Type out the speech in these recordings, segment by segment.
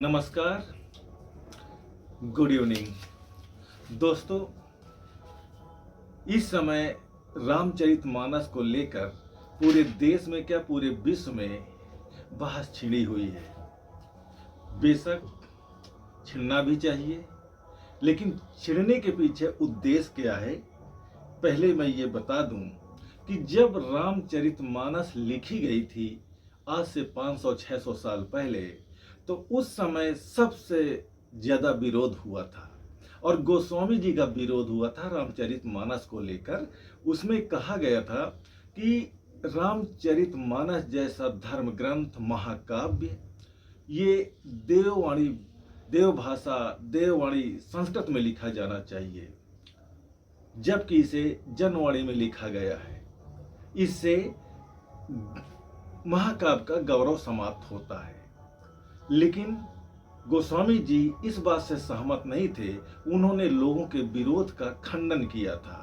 नमस्कार, good evening दोस्तों। इस समय रामचरितमानस को लेकर पूरे देश में क्या पूरे विश्व में बहस छिड़ी हुई है। बेशक छिड़ना भी चाहिए, लेकिन छिड़ने के पीछे उद्देश्य क्या है, पहले मैं ये बता दूं कि जब रामचरितमानस लिखी गई थी आज से 500-600 साल पहले, तो उस समय सबसे ज्यादा विरोध हुआ था और गोस्वामी जी का विरोध हुआ था रामचरितमानस को लेकर। उसमें कहा गया था कि रामचरितमानस जैसा धर्म ग्रंथ महाकाव्य ये देववाणी देवभाषा देववाणी संस्कृत में लिखा जाना चाहिए, जबकि इसे जनवाणी में लिखा गया है। इससे महाकाव्य का गौरव समाप्त होता है। लेकिन गोस्वामी जी इस बात से सहमत नहीं थे। उन्होंने लोगों के विरोध का खंडन किया था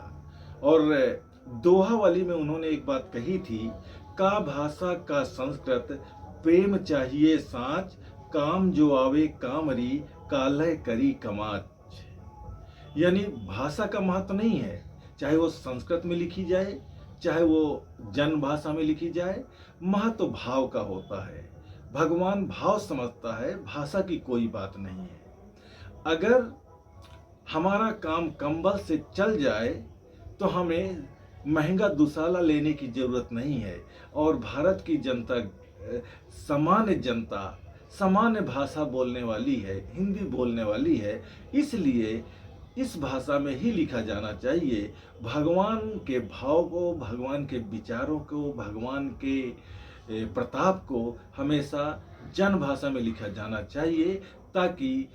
और दोहावली में उन्होंने एक बात कही थी, का भाषा का संस्कृत प्रेम चाहिए साँच, काम जो आवे कामरी कालय करी कमाच। यानी भाषा का महत्व नहीं है, चाहे वो संस्कृत में लिखी जाए चाहे वो जन भाषा में लिखी जाए, महत्व भाव का होता है। भगवान भाव समझता है, भाषा की कोई बात नहीं है। अगर हमारा काम कंबल से चल जाए तो हमें महंगा दुसाला लेने की जरूरत नहीं है। और भारत की जनता सामान्य भाषा बोलने वाली है, हिंदी बोलने वाली है, इसलिए इस भाषा में ही लिखा जाना चाहिए। भगवान के भाव को, भगवान के विचारों को, भगवान के प्रताप को हमेशा जन भाषा में लिखा जाना चाहिए, ताकि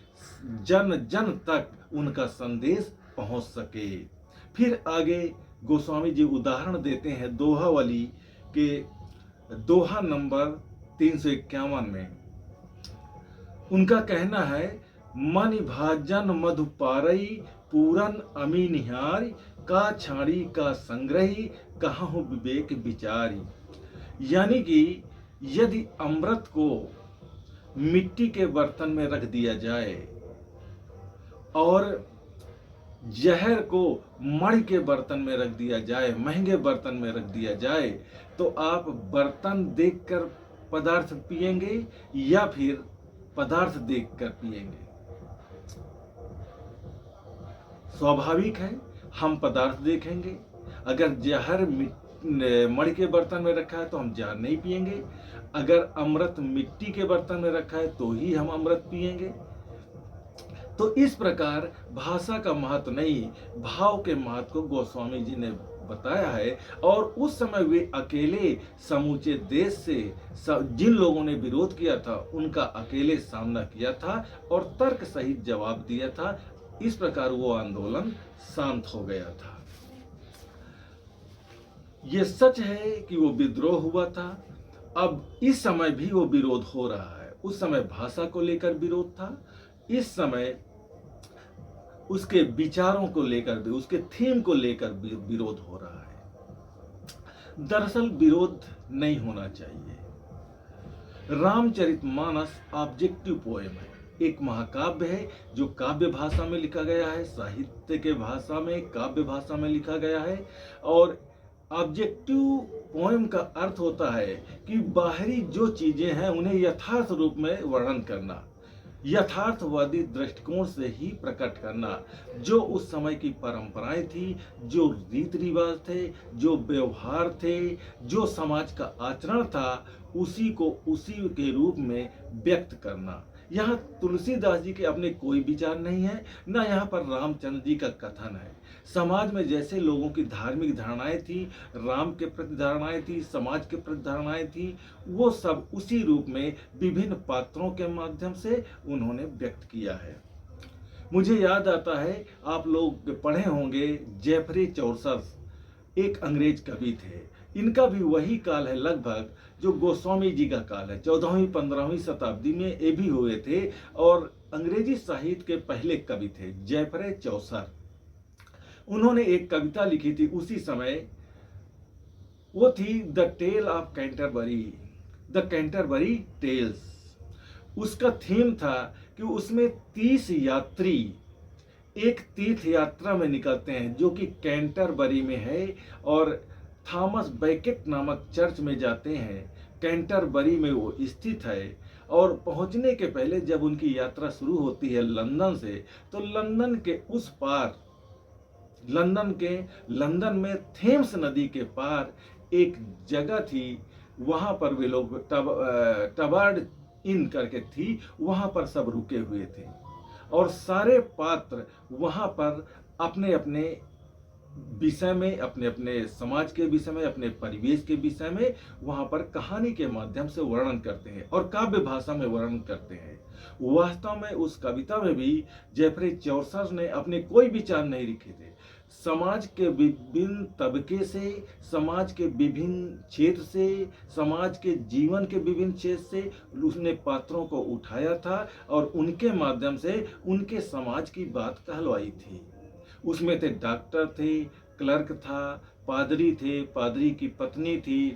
जन जन तक उनका संदेश पहुंच सके। फिर आगे गोस्वामी जी उदाहरण देते हैं दोहावली के दोहा नंबर 351 में। उनका कहना है, मन भाजन मधु पारई पूरन अमी निहारी, का छाड़ी का संग्रही कहाहु विवेक विचारी। यानी कि यदि अमृत को मिट्टी के बर्तन में रख दिया जाए और जहर को मणि के बर्तन में रख दिया जाए, महंगे बर्तन में रख दिया जाए, तो आप बर्तन देखकर पदार्थ पिएंगे या फिर पदार्थ देखकर पिएंगे? स्वाभाविक है, हम पदार्थ देखेंगे। अगर जहर मणि के बर्तन में रखा है तो हम जहर नहीं पिएंगे। अगर अमृत मिट्टी के बर्तन में रखा है तो ही हम अमृत पिएंगे। तो इस प्रकार भाषा का महत्व नहीं, भाव के महत्व को गोस्वामी जी ने बताया है। और उस समय वे अकेले समूचे देश से जिन लोगों ने विरोध किया था उनका अकेले सामना किया था और तर्क सहित जवाब दिया था। इस प्रकार वो आंदोलन शांत हो गया था। ये सच है कि वो विद्रोह हुआ था। अब इस समय भी वो विरोध हो रहा है। उस समय भाषा को लेकर विरोध था, इस समय उसके विचारों को लेकर भी, उसके थीम को लेकर भी विरोध हो रहा है। दरअसल विरोध नहीं होना चाहिए। रामचरितमानस ऑब्जेक्टिव पोएम है, एक महाकाव्य है जो काव्य भाषा में लिखा गया है, साहित्य के भाषा में, काव्य भाषा में लिखा गया है। और ऑब्जेक्टिव पोएम का अर्थ होता है कि बाहरी जो चीजें हैं उन्हें यथार्थ रूप में वर्णन करना, यथार्थवादी दृष्टिकोण से ही प्रकट करना। जो उस समय की परंपराएं थी, जो रीति रिवाज थे, जो व्यवहार थे, जो समाज का आचरण था, उसी को उसी के रूप में व्यक्त करना। यहाँ तुलसीदास जी के अपने कोई विचार नहीं है, ना यहाँ पर रामचंद्र जी का कथन है। समाज में जैसे लोगों की धार्मिक धारणाएं थी, राम के प्रति धारणाएं थी, समाज के प्रति धारणाएं थी, वो सब उसी रूप में विभिन्न पात्रों के माध्यम से उन्होंने व्यक्त किया है। मुझे याद आता है, आप लोग पढ़े होंगे, जेफरी चौसर एक अंग्रेज कवि थे। इनका भी वही काल है लगभग जो गोस्वामी जी का काल है। 14वीं-15वीं शताब्दी में ये भी हुए थे और अंग्रेजी साहित्य के पहले कवि थे जेफरी चौसर। उन्होंने एक कविता लिखी थी उसी समय, वो थी the tale of Canterbury, the Canterbury tales. उसका थीम था कि उसमें 30 यात्री एक तीर्थ यात्रा में निकलते हैं जो कि कैंटरबरी में है, और थॉमस बैकेट नामक चर्च में जाते हैं। कैंटरबरी में वो स्थित है, और पहुंचने के पहले जब उनकी यात्रा शुरू होती है लंदन से, तो लंदन के उस पार, लंदन में थेम्स नदी के पार एक जगह थी, वहां पर वे लोग टबार्ड इन करके थी, वहां पर सब रुके हुए थे, और सारे पात्र वहां पर अपने अपने विषय में, अपने अपने समाज के विषय में, अपने परिवेश के विषय में वहां पर कहानी के माध्यम से वर्णन करते हैं और काव्य भाषा में वर्णन करते हैं। वास्तव में उस कविता में भी जेफरी चौसर ने अपने कोई विचार नहीं लिखे थे। समाज के विभिन्न तबके से, समाज के विभिन्न क्षेत्र से, समाज के जीवन के विभिन्न क्षेत्र से उसने पात्रों को उठाया था और उनके माध्यम से उनके समाज की बात कहलवाई थी। उसमें थे डॉक्टर थे, क्लर्क था, पादरी थे, पादरी की पत्नी थी,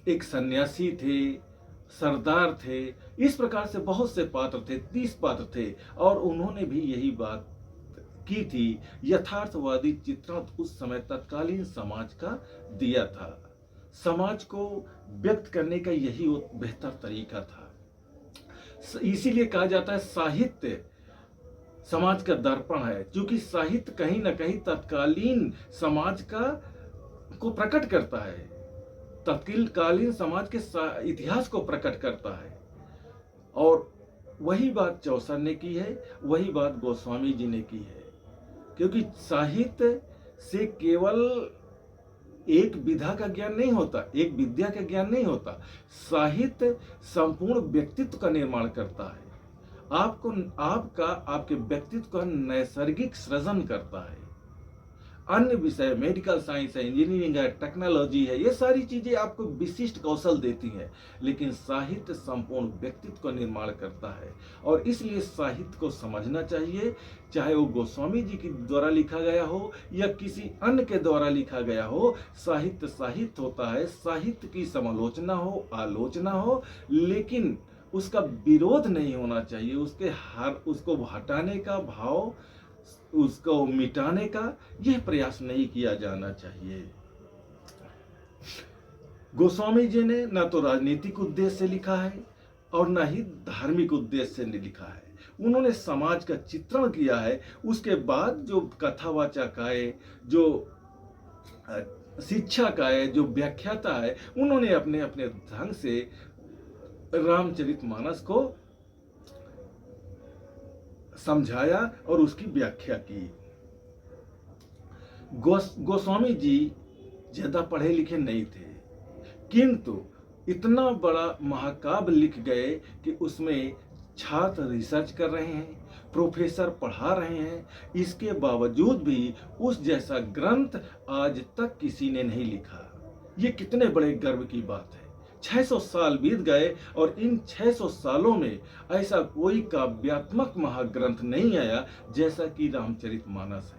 एक सन्यासी थे, सरदार थे। इस प्रकार से बहुत से पात्र थे, 30 पात्र थे, और उन्होंने भी यही बात की थी। यथार्थवादी चित्रण उस समय तत्कालीन समाज का दिया था। समाज को व्यक्त करने का यही बेहतर तरीका था। इसीलिए कहा जाता है साहित्य समाज का दर्पण है, क्योंकि साहित्य कहीं ना कहीं तत्कालीन समाज को प्रकट करता है, तत्कालीन समाज के इतिहास को प्रकट करता है। और वही बात चौसर ने की है, वही बात गोस्वामी जी ने की है, क्योंकि साहित्य से केवल एक विधा का ज्ञान नहीं होता, एक विद्या का ज्ञान नहीं होता। साहित्य संपूर्ण व्यक्तित्व का निर्माण करता है, आपके व्यक्तित्व का नैसर्गिक सृजन करता है। अन्य विषय मेडिकल साइंस है, इंजीनियरिंग है, टेक्नोलॉजी है, ये सारी चीजें आपको विशिष्ट कौशल देती हैं, लेकिन साहित्य संपूर्ण व्यक्तित्व का निर्माण करता है। और इसलिए साहित्य को समझना चाहिए, चाहे वो गोस्वामी जी के द्वारा लिखा गया हो या किसी अन्य के द्वारा लिखा गया हो। साहित्य साहित्य होता है, साहित्य की समालोचना हो, आलोचना हो, लेकिन उसका विरोध नहीं होना चाहिए, उसको हटाने का भाव, उसको मिटाने का यह प्रयास नहीं किया जाना चाहिए। गोस्वामी जी ने न तो राजनीतिक उद्देश्य से लिखा है और न ही धार्मिक उद्देश्य से लिखा है। उन्होंने समाज का चित्रण किया है, उसके बाद जो कथावाचक आए, जो शिक्षक आए, जो व्याख्याता है, उन्होंने अपने अपने ढंग से रामचरितमानस को समझाया और उसकी व्याख्या की। गोस्वामी जी ज्यादा पढ़े लिखे नहीं थे, किंतु इतना बड़ा महाकाव्य लिख गए कि उसमें छात्र रिसर्च कर रहे हैं, प्रोफेसर पढ़ा रहे हैं। इसके बावजूद भी उस जैसा ग्रंथ आज तक किसी ने नहीं लिखा। ये कितने बड़े गर्व की बात है। 600 साल बीत गए और इन 600 सालों में ऐसा कोई काव्यात्मक महाग्रंथ नहीं आया जैसा कि रामचरितमानस है।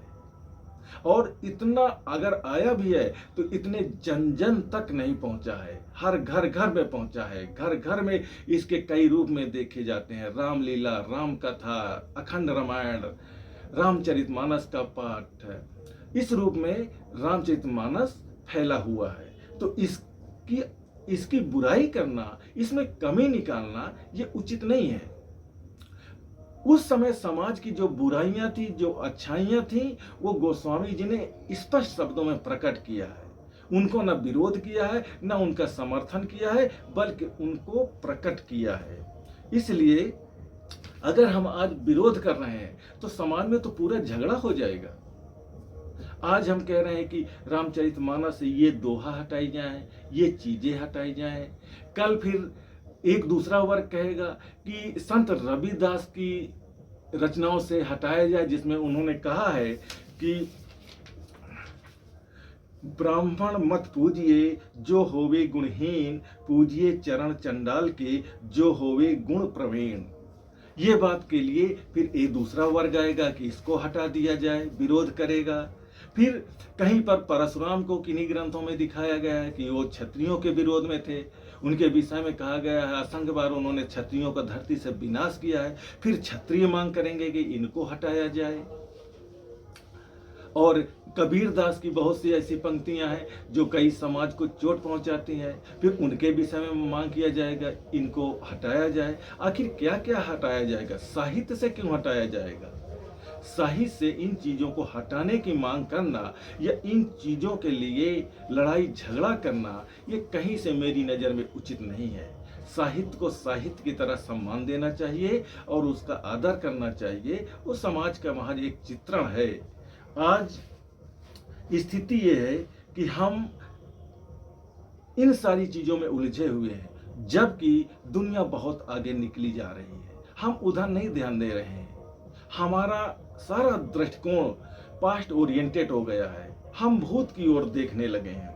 और इतना अगर आया भी है तो इतने जन जन तक नहीं पहुंचा है, हर घर घर में पहुंचा है। घर घर में इसके कई रूप में देखे जाते हैं, रामलीला, राम कथा, अखंड रामायण, रामचरितमानस का पाठ, इस रूप में रामचरितमानस फैला हुआ है। तो इसकी बुराई करना, इसमें कमी निकालना ये उचित नहीं है। उस समय समाज की जो बुराइयां थी, जो अच्छाइयां थी, वो गोस्वामी जी ने स्पष्ट शब्दों में प्रकट किया है। उनको न विरोध किया है, न उनका समर्थन किया है, बल्कि उनको प्रकट किया है। इसलिए अगर हम आज विरोध कर रहे हैं तो समाज में तो पूरा झगड़ा हो जाएगा। आज हम कह रहे हैं कि रामचरितमानस से ये दोहा हटाई जाए, ये चीजें हटाई जाए। कल फिर एक दूसरा वर्ग कहेगा कि संत रविदास की रचनाओं से हटाया जाए, जिसमें उन्होंने कहा है कि ब्राह्मण मत पूजिए जो होवे गुणहीन, पूजिए चरण चंडाल के जो होवे गुण प्रवीण। ये बात के लिए फिर एक दूसरा वर्ग आएगा कि इसको हटा दिया जाए, विरोध करेगा। फिर कहीं पर परशुराम को किन्हीं ग्रंथों में दिखाया गया है कि वो क्षत्रियों के विरोध में थे। उनके विषय में कहा गया है असंख्य बार उन्होंने क्षत्रियों का धरती से विनाश किया है। फिर क्षत्रिय मांग करेंगे कि इनको हटाया जाए। और कबीर दास की बहुत सी ऐसी पंक्तियां हैं जो कई समाज को चोट पहुंचाती हैं। फिर उनके विषय में मांग किया जाएगा इनको हटाया जाए। आखिर क्या क्या हटाया जाएगा? साहित्य से क्यों हटाया जाएगा? साहित्य से इन चीज़ों को हटाने की मांग करना या इन चीज़ों के लिए लड़ाई झगड़ा करना, ये कहीं से मेरी नज़र में उचित नहीं है। साहित्य को साहित्य की तरह सम्मान देना चाहिए और उसका आदर करना चाहिए। वो समाज का महज एक चित्रण है। आज स्थिति ये है कि हम इन सारी चीज़ों में उलझे हुए हैं, जबकि दुनिया बहुत आगे निकली जा रही है। हम उधर नहीं ध्यान दे रहे हैं। हमारा सारा दृष्टिकोण पास्ट ओरिएंटेड हो गया है। हम भूत की ओर देखने लगे हैं।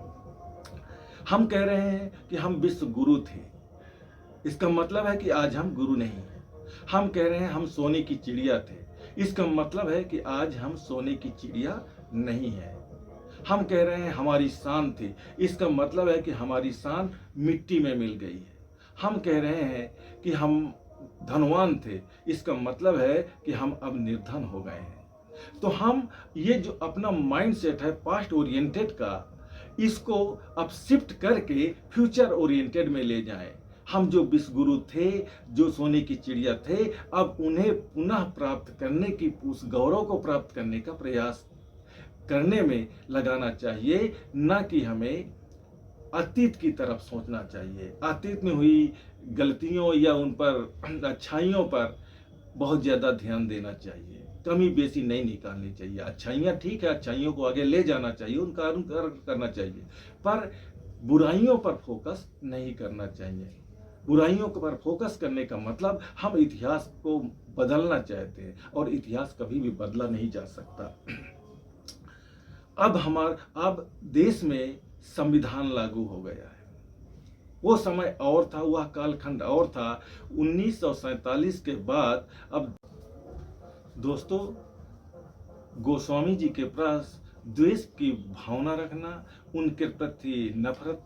हम कह रहे हैं कि हम विश्व गुरु थे, इसका मतलब है कि आज हम गुरु नहीं हैं। हम कह रहे हैं हम सोने की चिड़िया थे, इसका मतलब है कि आज हम सोने की चिड़िया नहीं है। हम कह रहे हैं हमारी शान थी, इसका मतलब है कि हमारी शान मिट्टी में मिल गई है। हम कह रहे हैं कि हम धनवान थे, इसका मतलब है कि हम अब निर्धन हो गए हैं। तो हम ये जो अपना माइंडसेट है पास्ट ओरिएंटेड का, इसको अब शिफ्ट करके फ्यूचर ओरिएंटेड में ले जाएं। हम जो विश्वगुरु थे, जो सोने की चिड़िया थे, अब उन्हें पुनः प्राप्त करने की, उस गौरव को प्राप्त करने का प्रयास करने में लगाना चाहिए, ना कि हमें अतीत की तरफ सोचना चाहिए। अतीत में हुई गलतियों या उन पर अच्छाइयों पर बहुत ज़्यादा ध्यान देना चाहिए। कमी बेसी नहीं निकालनी चाहिए। अच्छाइयाँ ठीक है, अच्छाइयों को आगे ले जाना चाहिए, उनका अनुकरण करना चाहिए, पर बुराइयों पर फोकस नहीं करना चाहिए। बुराइयों पर फोकस करने का मतलब हम इतिहास को बदलना चाहते हैं, और इतिहास कभी भी बदला नहीं जा सकता। अब देश में संविधान लागू हो गया है। वो समय और था, वह कालखंड और था। 1947 के बाद अब दोस्तों, गोस्वामी जी के पास द्वेष की भावना रखना, उनके प्रति नफरत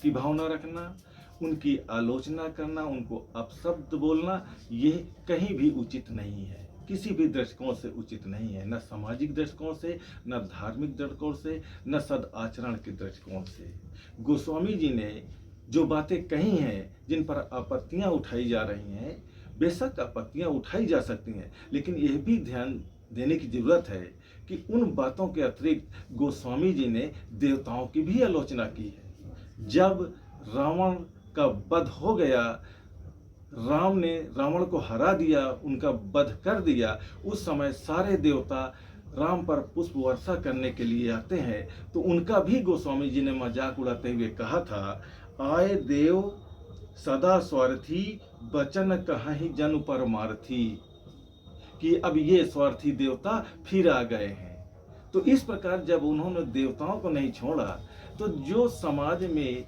की भावना रखना, उनकी आलोचना करना, उनको अपशब्द बोलना, ये कहीं भी उचित नहीं है। किसी भी दृष्टिकोण से उचित नहीं है, न सामाजिक दृष्टिकोण से, न धार्मिक दृष्टिकोण से, न सदाचरण के दृष्टिकोण से। गोस्वामी जी ने जो बातें कही हैं, जिन पर आपत्तियां उठाई जा रही हैं, बेशक आपत्तियां उठाई जा सकती हैं, लेकिन यह भी ध्यान देने की जरूरत है कि उन बातों के अतिरिक्त गोस्वामी जी ने देवताओं की भी आलोचना की है। जब रावण का वध हो गया, राम ने रावण को हरा दिया, उनका वध कर दिया, उस समय सारे देवता राम पर पुष्प वर्षा करने के लिए आते हैं। तो उनका भी गोस्वामी जी ने मजाक उड़ाते हुए कहा था, आए देव सदा स्वार्थी, बचन कहीं जन परमार्थी, कि अब ये स्वार्थी देवता फिर आ गए हैं। तो इस प्रकार जब उन्होंने देवताओं को नहीं छोड़ा, तो जो समाज में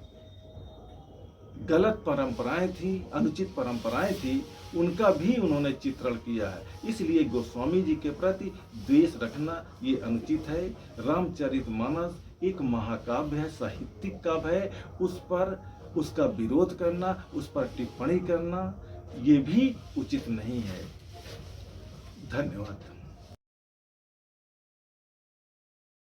गलत परंपराएं थी, अनुचित परंपराएं थी, उनका भी उन्होंने चित्रण किया है। इसलिए गोस्वामी जी के प्रति द्वेष रखना ये अनुचित है। रामचरितमानस एक महाकाव्य है, साहित्यिक काव्य है, उस पर उसका विरोध करना, उस पर टिप्पणी करना ये भी उचित नहीं है। धन्यवाद।